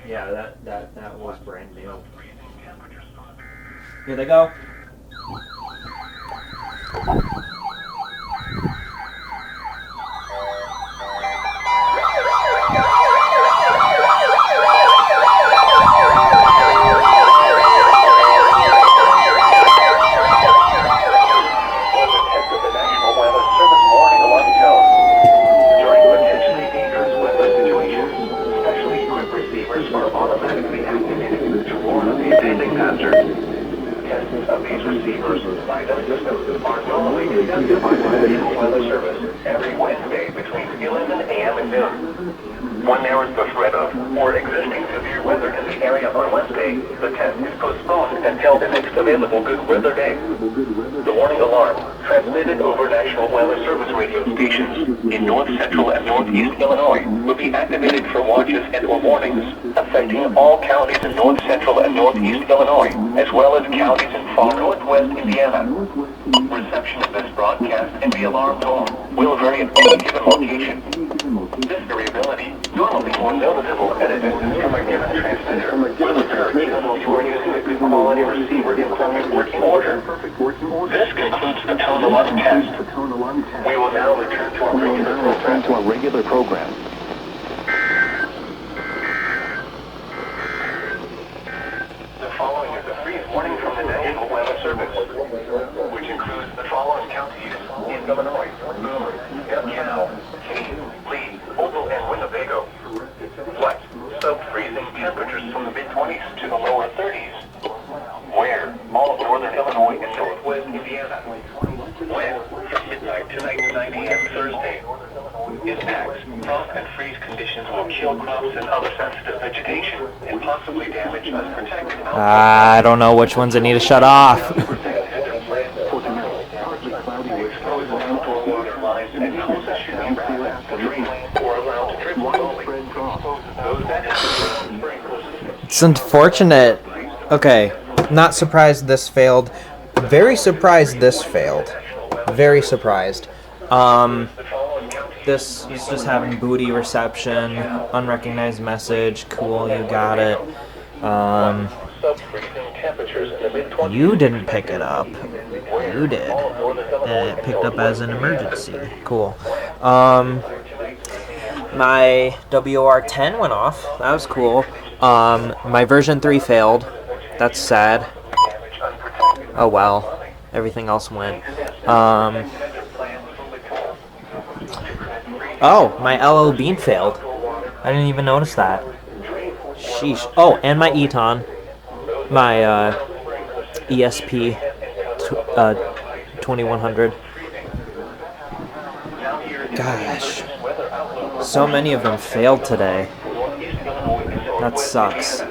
Yeah, that was brand new. Here they go. Of these receivers by the system are normally conducted by the National Weather Service every Wednesday between 11 a.m. and noon. When there is the threat of or existing severe weather in the area on Wednesday, the test is postponed until the next available good weather day. The warning alarm, transmitted over National Weather Service radio stations in north central and northeast Illinois, will be activated for watches and or warnings affecting all counties in north central and northeast Illinois, as well as counties in far northwest Indiana. Reception of this broadcast and the alarm tone will vary at any given location. This variability, normally more noticeable at a distance from a given transmitter, will occur even if you are using a good quality receiver in perfect working order. This concludes the tone alarm test. We will now return to our regular program. The following is a brief warning from the National Weather Service, which includes the following counties in Illinois: Cow, Kane, Lee, Mobile, and Winnebago. Wet, sub-freezing temperatures from the mid-20s to the lower 30s. Where? All of northern Illinois and northwest Indiana. When? From midnight tonight to 9 a.m. Thursday. Impacts. Frost and freeze conditions will kill crops and other sensitive vegetation and possibly damage unprotected. I don't know which ones I need to shut off. It's unfortunate. Okay, not surprised this failed. Very surprised this failed. Very surprised. This is just having booty reception, unrecognized message. Cool, you got it. You didn't pick it up. You did. And it picked up as an emergency. Cool. My WR10 went off. That was cool. My version 3 failed. That's sad. Oh well. Everything else went. Oh, my LL Bean failed. I didn't even notice that. Sheesh. Oh, and my Eton. My ESP 2100. Gosh. So many of them failed today. That sucks.